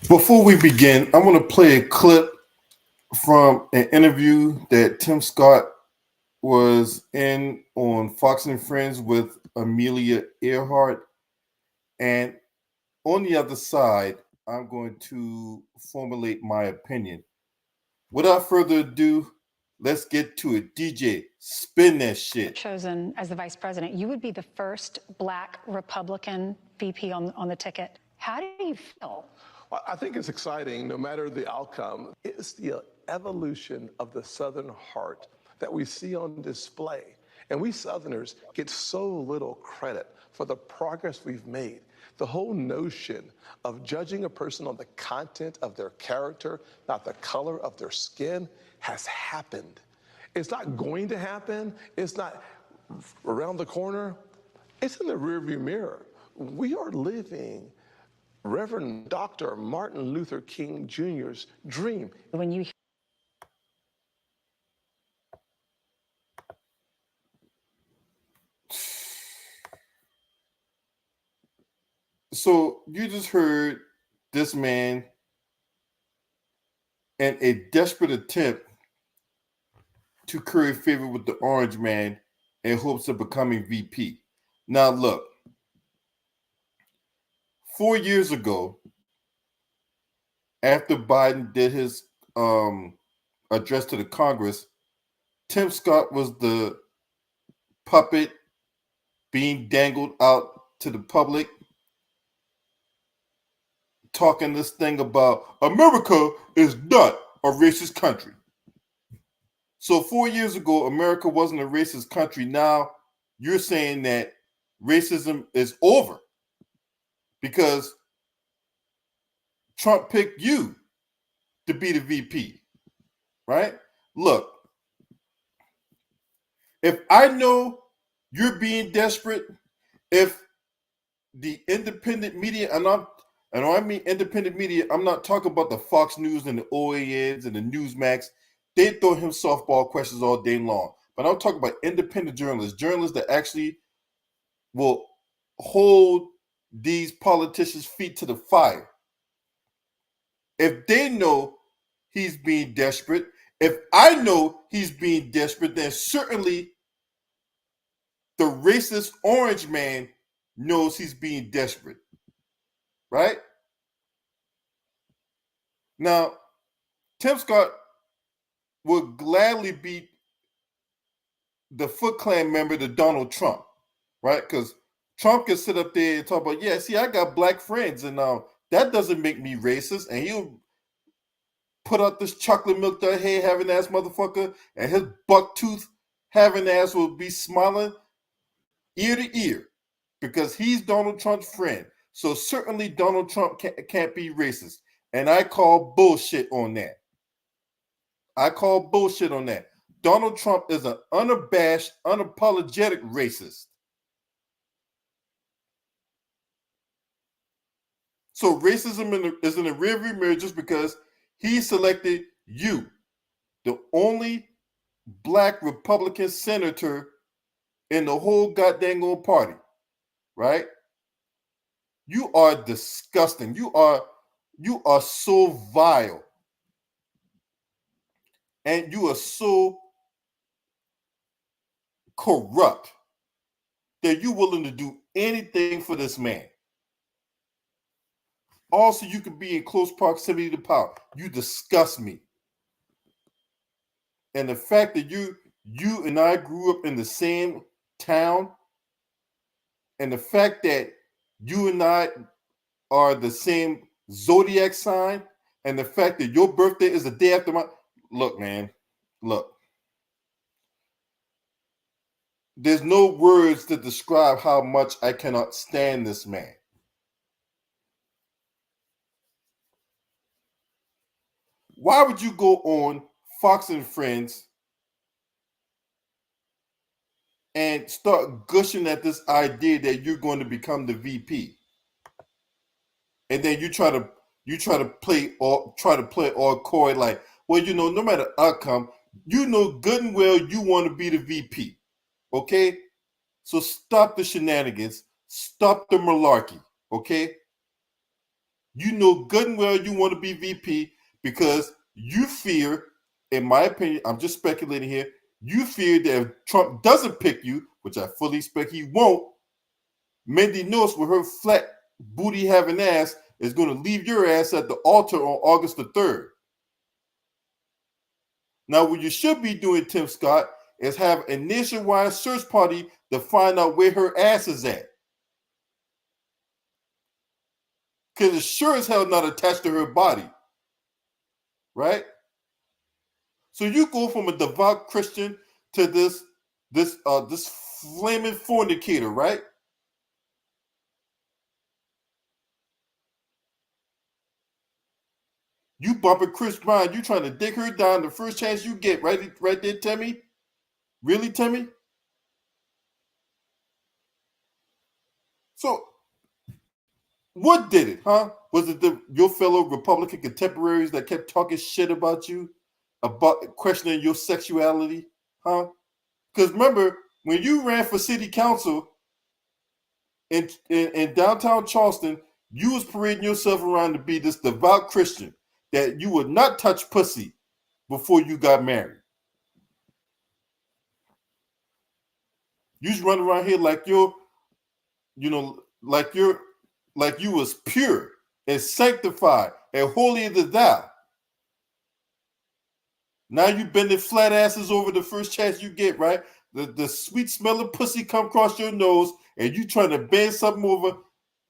Before we begin, I want to play a clip from an interview that Tim Scott was in on Fox and Friends with Amelia Earhart. And on the other side, I'm going to formulate my opinion. Without further ado, let's get to it. DJ, spin that shit. Chosen as the vice president, you would be the first Black Republican VP on the ticket. How do you feel? Well, I think it's exciting, no matter the outcome. It's the evolution of the Southern heart that we see on display. And we Southerners get so little credit for the progress we've made. The whole notion of judging a person on the content of their character, not the color of their skin, has happened. It's not going to happen. It's not around the corner. It's in the rearview mirror. We are living Reverend Dr. Martin Luther King Jr.'s dream. When you So you just heard this man in a desperate attempt to curry favor with the orange man in hopes of becoming VP. Now, look, 4 years ago, after Biden did his address to the Congress, Tim Scott was the puppet being dangled out to the public, talking this thing about America is not a racist country. So 4 years ago, America wasn't a racist country. Now you're saying that racism is over because Trump picked you to be the VP, right? Look, if I know you're being desperate, if the independent media, and when I mean independent media, I'm not talking about the Fox News and the OANs and the Newsmax. They throw him softball questions all day long. But I'm talking about independent journalists that actually will hold these politicians' feet to the fire. If they know he's being desperate, if I know he's being desperate, then certainly the racist orange man knows he's being desperate. Right? Now, Tim Scott would gladly be the Foot Clan member to Donald Trump, right? Because Trump can sit up there and talk about, yeah, see, I got black friends, and that doesn't make me racist. And he'll put out this chocolate milk that hay having ass motherfucker, and his buck tooth having ass will be smiling ear to ear because he's Donald Trump's friend. So certainly Donald Trump can't be racist. And I call bullshit on that. Donald Trump is an unabashed, unapologetic racist. So racism is in the rearview mirror just because he selected you, the only black Republican senator in the whole goddamn old party, right? You are disgusting. You are so vile. And you are so corrupt that you're willing to do anything for this man. Also, you can be in close proximity to power. You disgust me. And the fact that you and I grew up in the same town, and the fact that you and I are the same zodiac sign, and the fact that your birthday is the day after mine. Look, man, look. There's no words to describe how much I cannot stand this man. Why would you go on Fox and Friends and start gushing at this idea that you're going to become the VP? And then you try to play all coy like, well, no matter outcome, you know good and well you want to be the VP. Okay? So stop the shenanigans, stop the malarkey, okay? you know good and well you want to be VP because you fear, in my opinion, I'm just speculating here, you fear that if Trump doesn't pick you, which I fully expect he won't, Mindy Noyce with her flat booty having ass is going to leave your ass at the altar on August the 3rd. Now, what you should be doing, Tim Scott, is have a nationwide search party to find out where her ass is at. Because it's sure as hell not attached to her body. Right? So you go from a devout Christian to this flaming fornicator, right? You bumping Chris Brown, you trying to dig her down the first chance you get, right there, Timmy? Really, Timmy? So, what did it, huh? Was it your fellow Republican contemporaries that kept talking shit about you, about questioning your sexuality, huh? Because remember, when you ran for city council in downtown Charleston, you was parading yourself around to be this devout Christian that you would not touch pussy before you got married. You just run around here like you're, like you was pure and sanctified and holy as thou. Now you bending flat asses over the first chance you get, right? The sweet smell of pussy come across your nose and you trying to bend something over,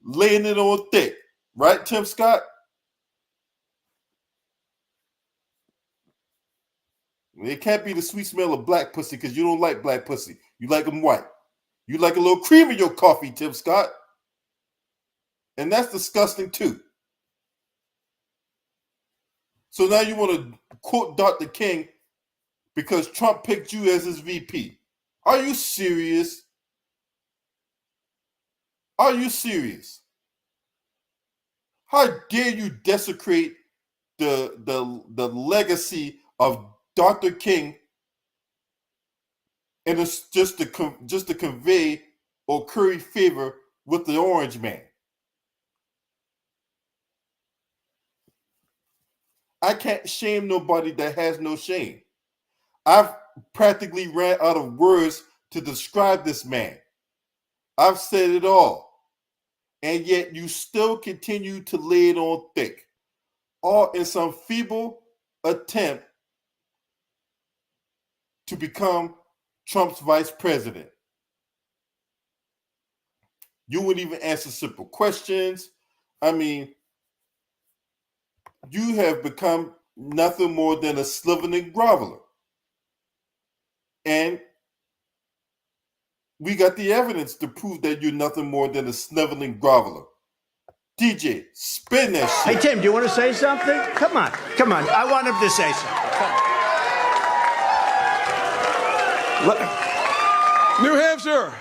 laying it on thick. Right, Tim Scott? It can't be the sweet smell of black pussy because you don't like black pussy. You like them white. You like a little cream in your coffee, Tim Scott. And that's disgusting too. So now you want to quote Dr. King because Trump picked you as his VP. Are you serious? Are you serious? How dare you desecrate the legacy of Dr. King, and it's just to convey or curry favor with the orange man. I can't shame nobody that has no shame. I've practically ran out of words to describe this man. I've said it all. And yet you still continue to lay it on thick, all in some feeble attempt to become Trump's vice president. You wouldn't even answer simple questions. I mean, you have become nothing more than a slithering groveler. And we got the evidence to prove that you're nothing more than a sniveling groveler. DJ, spin that shit. Hey, Tim, do you want to say something? Come on. I want him to say something. New Hampshire.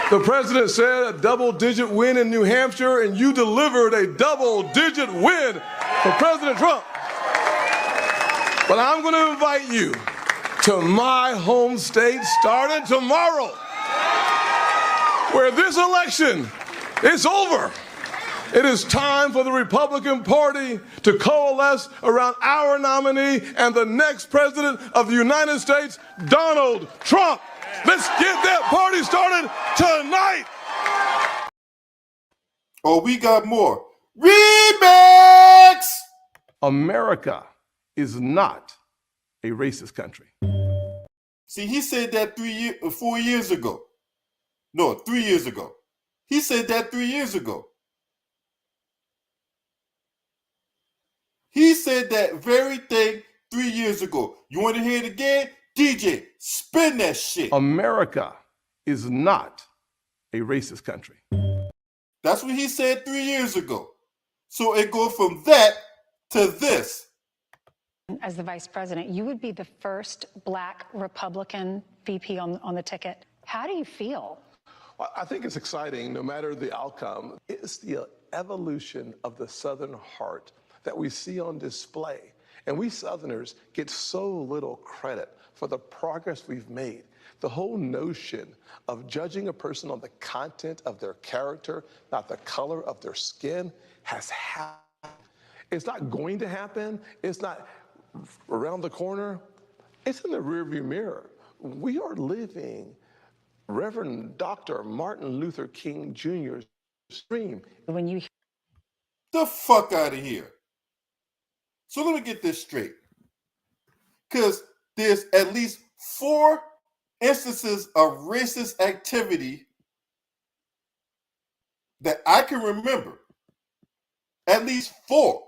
The president said a double-digit win in New Hampshire, and you delivered a double-digit win for President Trump. But I'm going to invite you to my home state starting tomorrow, where this election is over. It is time for the Republican Party to coalesce around our nominee and the next president of the United States, Donald Trump. Let's get that party started tonight. Oh, we got more. Remix! America is not a racist country. See, he said that 4 years ago. No, 3 years ago. He said that 3 years ago. He said that very thing 3 years ago. You want to hear it again? DJ, spin that shit. America is not a racist country. That's what he said 3 years ago. So it goes from that to this. As the vice president, you would be the first black Republican VP on the ticket. How do you feel? I think it's exciting, no matter the outcome. It's the evolution of the Southern heart that we see on display. And we Southerners get so little credit for the progress we've made. The whole notion of judging a person on the content of their character, not the color of their skin, has happened. It's not going to happen. It's not around the corner. It's in the rearview mirror. We are living Reverend Dr. Martin Luther King Jr.'s dream. When you The fuck out of here. So let me get this straight. Because there's at least 4 instances of racist activity that I can remember. At least 4.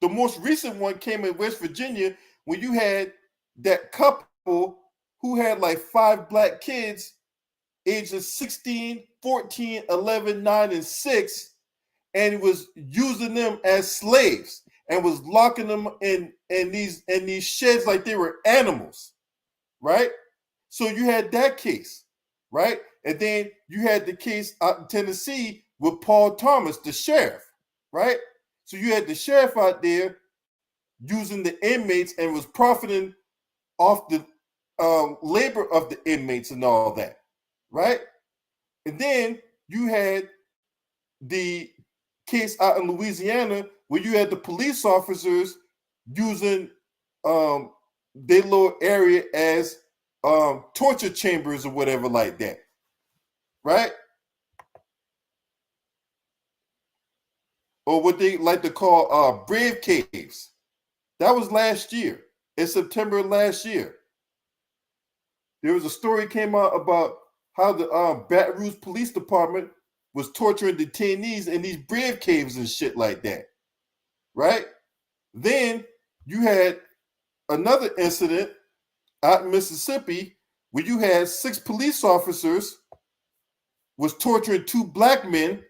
The most recent one came in West Virginia when you had that couple who had like 5 black kids, ages 16, 14, 11, 9, and 6, and was using them as slaves and was locking them in these sheds like they were animals, right? So you had that case, right? And then you had the case out in Tennessee with Paul Thomas, the sheriff, right? So you had the sheriff out there using the inmates and was profiting off the labor of the inmates and all that, right? And then you had the case out in Louisiana where you had the police officers using their little area as torture chambers or whatever like that, right? Or what they like to call brave caves. That was last year, in September of last year. There was a story came out about how the Baton Rouge Police Department was torturing detainees in these brave caves and shit like that, right? Then you had another incident out in Mississippi where you had 6 police officers was torturing 2 black men,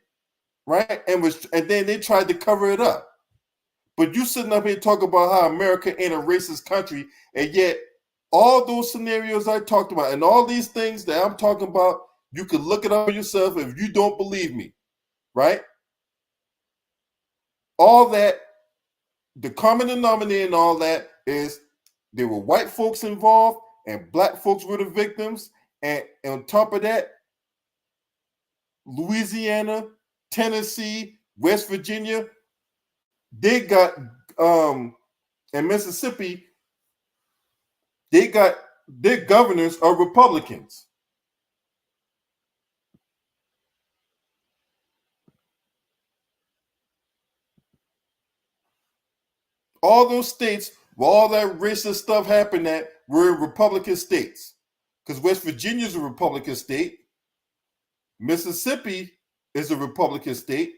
right? And then they tried to cover it up. But you sitting up here talking about how America ain't a racist country, and yet all those scenarios I talked about and all these things that I'm talking about, you can look it up yourself if you don't believe me, right? All that, the common denominator and all that is there were white folks involved and black folks were the victims. And on top of that, Louisiana, Tennessee, West Virginia, they got, and Mississippi, they got their governors are Republicans. All those states where all that racist stuff happened at were Republican states. Because West Virginia is a Republican state. Mississippi is a Republican state.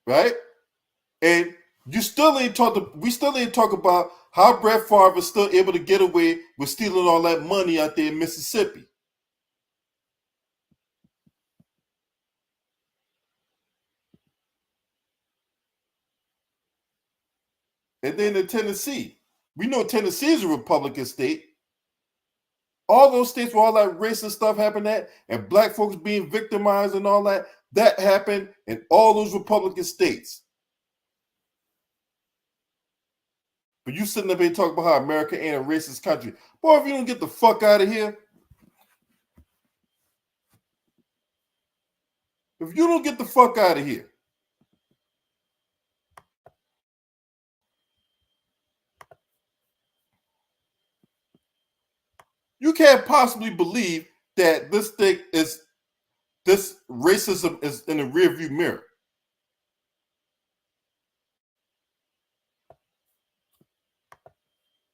Right? And we still ain't talk about how Brett Favre was still able to get away with stealing all that money out there in Mississippi. And then in Tennessee, we know Tennessee is a Republican state. All those states where all that racist stuff happened at, and black folks being victimized and all that, that happened in all those Republican states. But you sitting up here talking about how America ain't a racist country. Boy, if you don't get the fuck out of here. If you don't get the fuck out of here. You can't possibly believe that this racism is in the rearview mirror.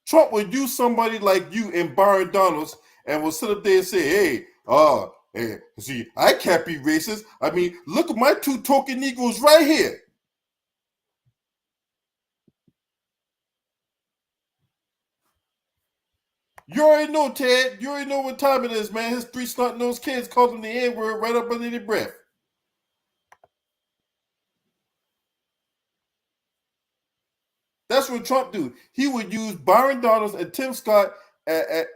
Trump would use somebody like you and Byron Donalds and will sit up there and say, hey, see, I can't be racist. I mean, look at my 2 token Negroes right here. You already know, Ted. You already know what time it is, man. His 3 snot-nosed kids called him the N-word right up under their breath. That's what Trump do. He would use Byron Donalds and Tim Scott and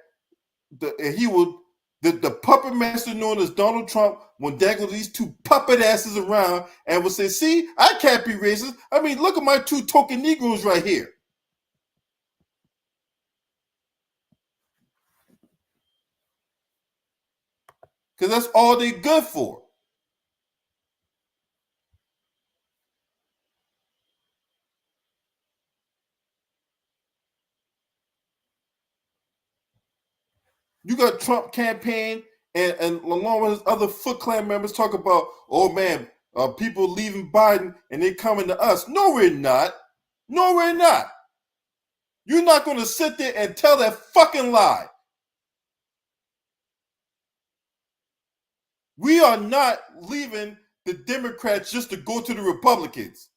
he would The puppet master known as Donald Trump will dangle these two puppet asses around and will say, see, I can't be racist. I mean, look at my two token Negroes right here. Because that's all they're good for. You got Trump campaign and along with his other Foot Clan members talk about, oh man, people leaving Biden and they coming to us. No, we're not. No, we're not. You're not going to sit there and tell that fucking lie. We are not leaving the Democrats just to go to the Republicans.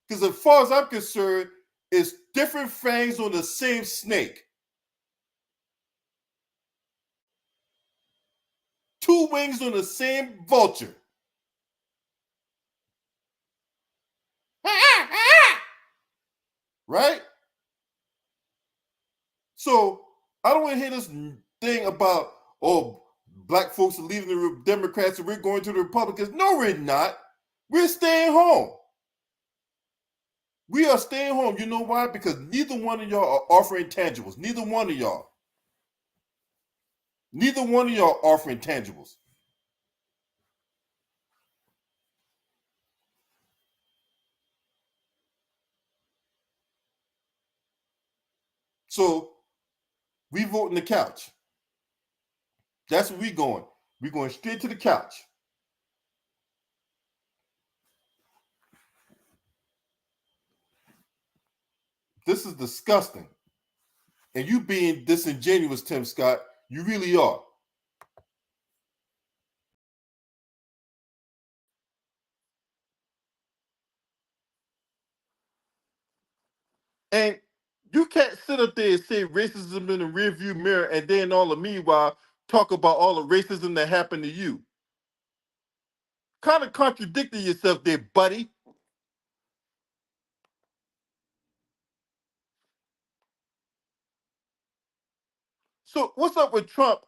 Because as far as I'm concerned, it's different fangs on the same snake. Two wings on the same vulture. Right? So I don't want to hear this thing about, oh, black folks are leaving the Democrats and we're going to the Republicans. No, we're not. We're staying home. We are staying home. You know why? Because neither one of y'all are offering tangibles. Neither one of y'all. Neither one of y'all offering tangibles. So we voting the couch. That's where we going. We're going straight to the couch. This is disgusting. And you being disingenuous, Tim Scott, you really are. And you can't sit up there and say racism in the rearview mirror and then all the meanwhile talk about all the racism that happened to you. Kind of contradicting yourself there, buddy. So what's up with Trump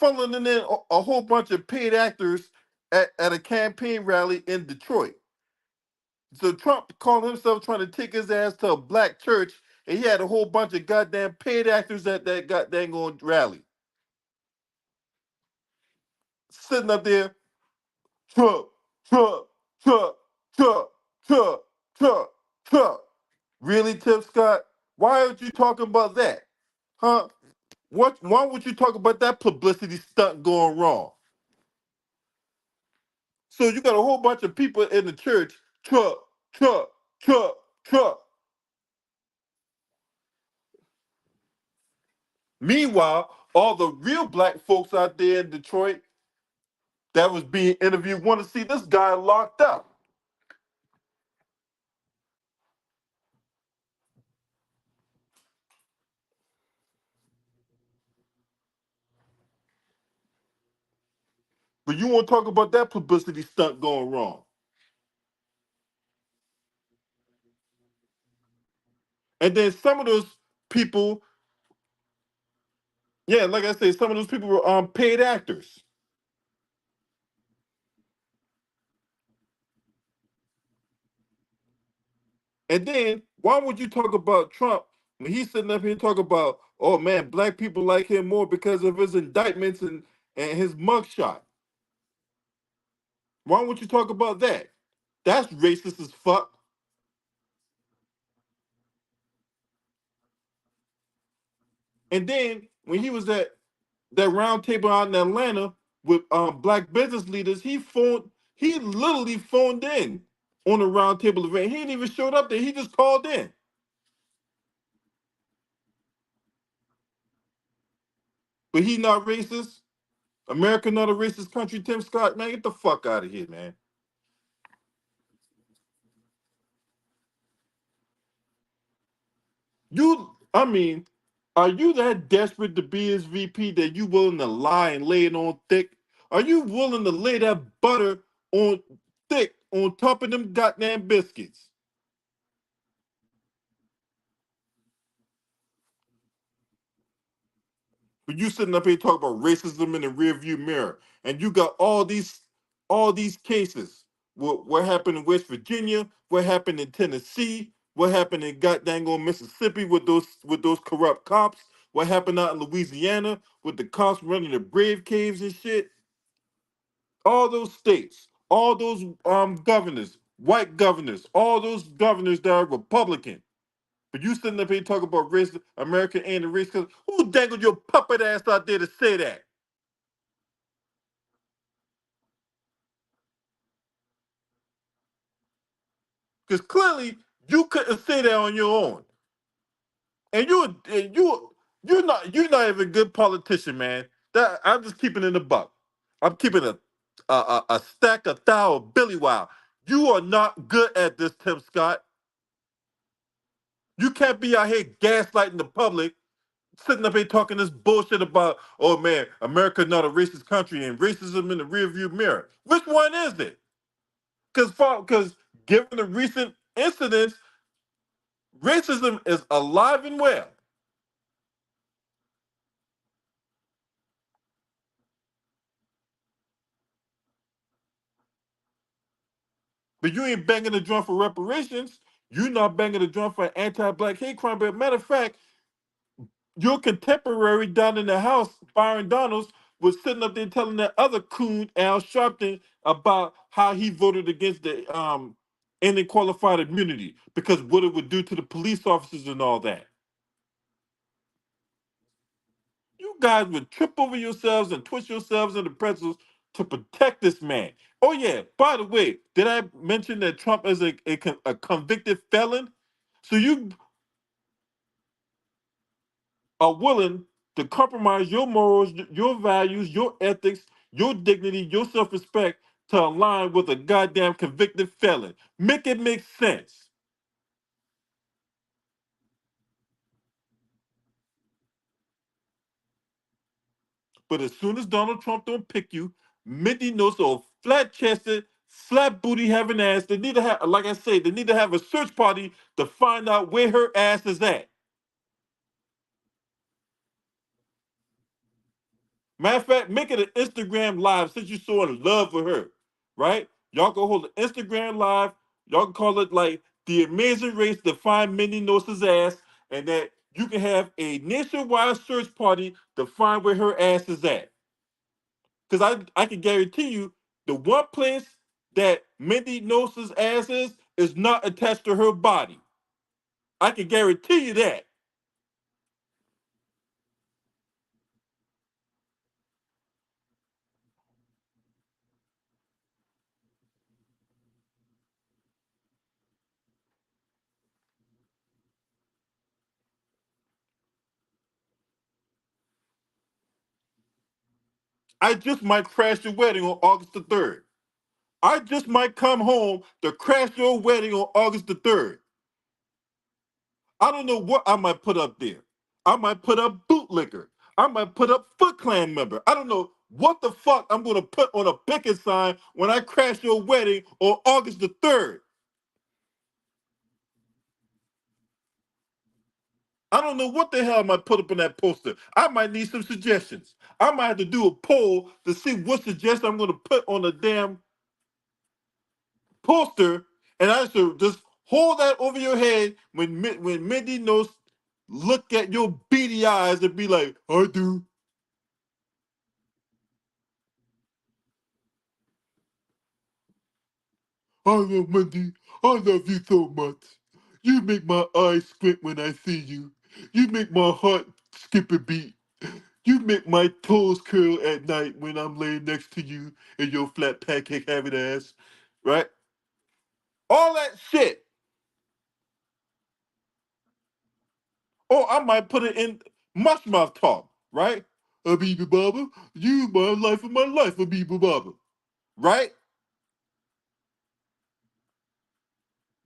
funneling in a whole bunch of paid actors at a campaign rally in Detroit? So Trump called himself trying to take his ass to a black church, and he had a whole bunch of goddamn paid actors at that goddamn going rally. Sitting up there, Trump, Trump, Trump, Trump, Trump, Trump, Trump. Really, Tim Scott? Why aren't you talking about that? Huh? Why would you talk about that publicity stunt going wrong? So you got a whole bunch of people in the church, Trump, Trump, Trump, Trump. Meanwhile, all the real black folks out there in Detroit that was being interviewed want to see this guy locked up. But you want to talk about that publicity stunt going wrong. And then some of those people, yeah, like I said, some of those people were paid actors. And then why would you talk about Trump when he's sitting up here and talk about, oh man, black people like him more because of his indictments and his mugshot? Why would you talk about that? That's racist as fuck. And then when he was at that round table out in Atlanta with black business leaders, he literally phoned in on a round table event. He didn't even showed up there. He just called in. But he not racist. America not a racist country. Tim Scott, man, get the fuck out of here, man. I mean, are you that desperate to be his VP that you willing to lie and lay it on thick? Are you willing to lay that butter on thick on top of them goddamn biscuits? But you sitting up here talking about racism in the rearview mirror, and you got all these cases. What happened in West Virginia? What happened in Tennessee? What happened in goddamn Mississippi with those corrupt cops? What happened out in Louisiana with the cops running the brave caves and shit? All those states, all those governors, white governors, all those governors that are Republican. But you sitting up here talking about race, America and the race, because who dangled your puppet ass out there to say that? Because clearly you couldn't say that on your own. And you're not even a good politician, man. That I'm just keeping it in the buck. I'm keeping a stack of thou of Billy Wow. You are not good at this, Tim Scott. You can't be out here gaslighting the public, sitting up here talking this bullshit about, oh man, America not a racist country and racism in the rearview mirror. Which one is it? Because given the recent incidents, racism is alive and well. But you ain't banging the drum for reparations. You're not banging the drum for anti-black hate crime. But matter of fact, your contemporary down in the house, Byron Donalds, was sitting up there telling that other coon, Al Sharpton, about how he voted against the ending qualified immunity because what it would do to the police officers and all that. You guys would trip over yourselves and twist yourselves into pretzels to protect this man. Oh yeah, by the way, did I mention that Trump is a convicted felon? So you are willing to compromise your morals, your values, your ethics, your dignity, your self-respect to align with a goddamn convicted felon. Make it make sense. But as soon as Donald Trump don't pick you, Mindy knows so flat-chested, flat booty having ass. They need to have, like I say, they need to have a search party to find out where her ass is at. Matter of fact, make it an Instagram live since you're so in love with her, right? Y'all can hold an Instagram live. Y'all can call it like the Amazing Race to find Mindy Nose's ass, and that you can have a nationwide search party to find where her ass is at. Because I can guarantee you, the one place that Mindy Nose's ass is not attached to her body. I can guarantee you that. I just might crash your wedding on August the 3rd. I just might come home to crash your wedding on August the 3rd. I don't know what I might put up there. I might put up bootlicker. I might put up Foot Clan member. I don't know what the fuck I'm going to put on a picket sign when I crash your wedding on August the 3rd. I don't know what the hell I might put up in that poster. I might need some suggestions. I might have to do a poll to see what suggestion I'm going to put on the damn poster, and I should just hold that over your head when Mindy knows, look at your beady eyes and be like, I do. I love Mindy. I love you so much. You make my eyes squint when I see you. You make my heart skip a beat. You make my toes curl at night when I'm laying next to you and your flat pancake having ass. Right? All that shit. Or I might put it in mush mouth talk, right? Abiba Baba, you my life of my life, Abiba Baba. Right?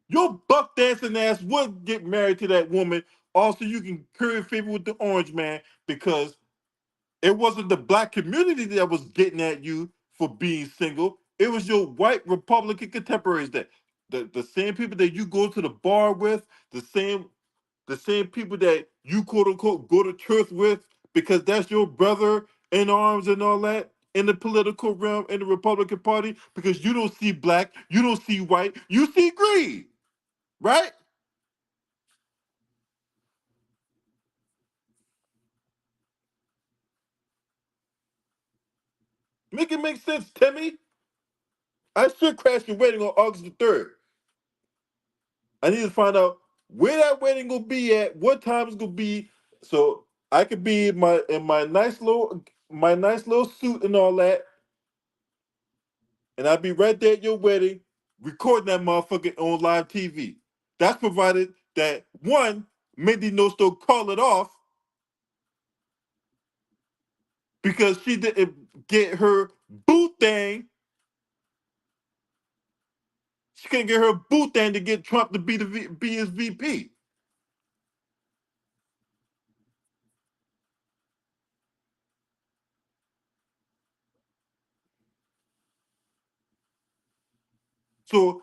Your buck dancing ass would get married to that woman. Also, you can curry favor with the orange man because it wasn't the black community that was getting at you for being single. It was your white Republican contemporaries that the same people that you go to the bar with, the same people that you quote unquote go to church with because that's your brother in arms and all that in the political realm in the Republican Party, because you don't see black, you don't see white, you see green, right? Make it make sense, Timmy. I should crash your wedding on August the 3rd. I need to find out where that wedding gonna be at, what time it's gonna be, so I could be in my nice little suit and all that, and I'll be right there at your wedding, recording that motherfucker on live TV. That's provided that one, Mindy knows to call it off because she didn't get her boo thing. She couldn't get her boo thing to get Trump to be his VP. So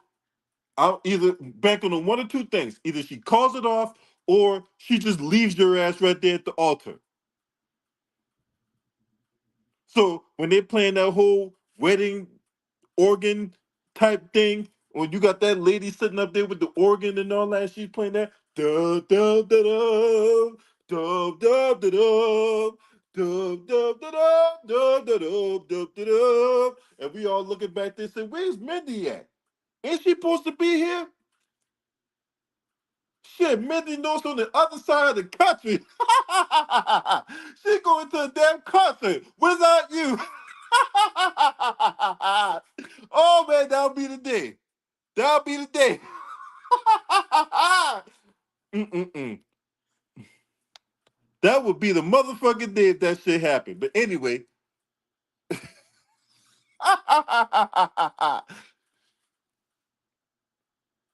I'll either bank on one or two things. Either she calls it off or she just leaves your ass right there at the altar. So when they're playing that whole wedding organ type thing, when you got that lady sitting up there with the organ and all that, she's playing that da da da da da da da da da da da da da da da da, and we all looking back there and say, "Where's Mindy at? Ain't she supposed to be here?" Shit, Mindy knows on the other side of the country. She going to a damn concert without you. Oh man, that'll be the day. That'll be the day. Mm-mm-mm. That would be the motherfucking day if that shit happened. But anyway.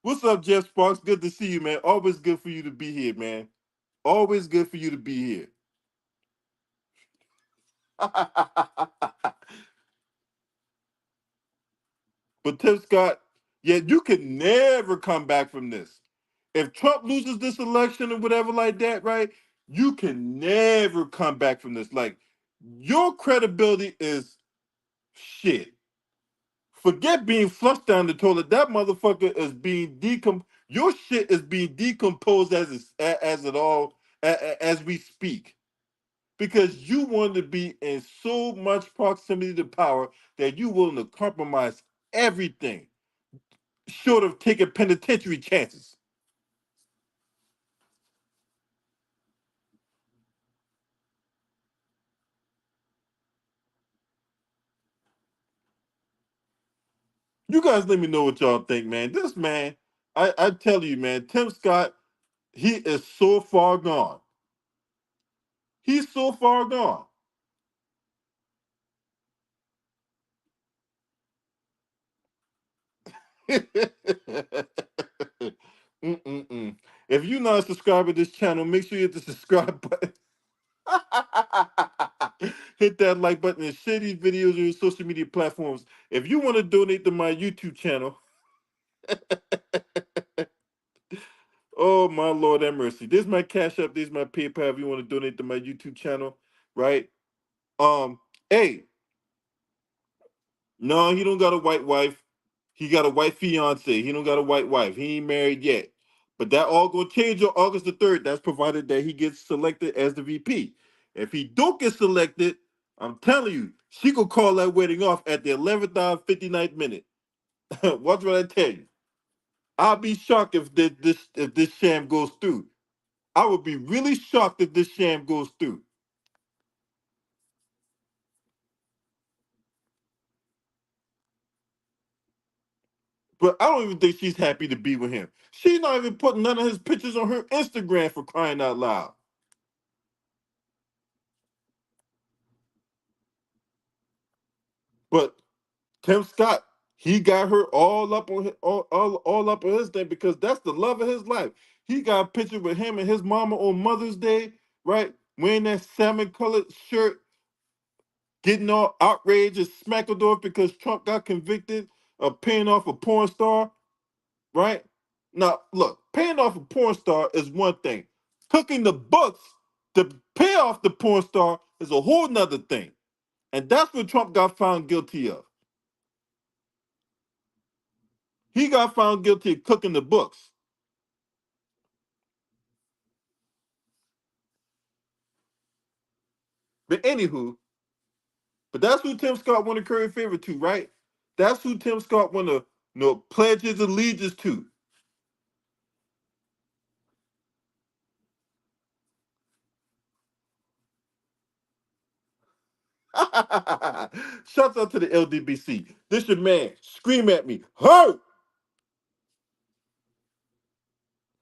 What's up, Jeff Sparks? Good to see you, man. Always good for you to be here, man. Always good for you to be here. But Tim Scott, yeah, you can never come back from this. If Trump loses this election or whatever like that, right? You can never come back from this. Like, your credibility is shit. Forget being flushed down the toilet. That motherfucker is being decomposed. Your shit is being decomposed as we speak, because you want to be in so much proximity to power that you willing to compromise everything short of taking penitentiary chances. You guys let me know what y'all think, man. This man, I tell you, man, Tim Scott, he is so far gone. He's so far gone. Mm-mm-mm. If you're not subscribed to this channel, make sure you hit the subscribe button. Hit that like button and share these videos on your social media platforms. If you want to donate to my YouTube channel, oh my Lord have mercy. This is my Cash App, this is my PayPal if you want to donate to my YouTube channel, right? Hey, no, he don't got a white wife. He got a white fiance. He don't got a white wife. He ain't married yet. But that all gonna change on August the 3rd. That's provided that he gets selected as the VP. If he don't get selected, I'm telling you, she gonna call that wedding off at the 11th hour, 59th minute. Watch what I tell you. I'll be shocked if this sham goes through. I would be really shocked if this sham goes through. But I don't even think she's happy to be with him. She's not even putting none of his pictures on her Instagram, for crying out loud. But Tim Scott, he got her all up on all up on his thing because that's the love of his life. He got a picture with him and his mama on Mother's Day, right? Wearing that salmon colored shirt, getting all outraged and smackledorf because Trump got convicted of paying off a porn star, right? Now, look, paying off a porn star is one thing. Cooking the books To pay off the porn star is a whole nother thing. And that's what Trump got found guilty of. He got found guilty of cooking the books. But anywho, but that's who Tim Scott want to curry favor to, right? That's who Tim Scott want to pledge his allegiance to. Shouts out to the LDBC. This your man. Scream at me. Hurt!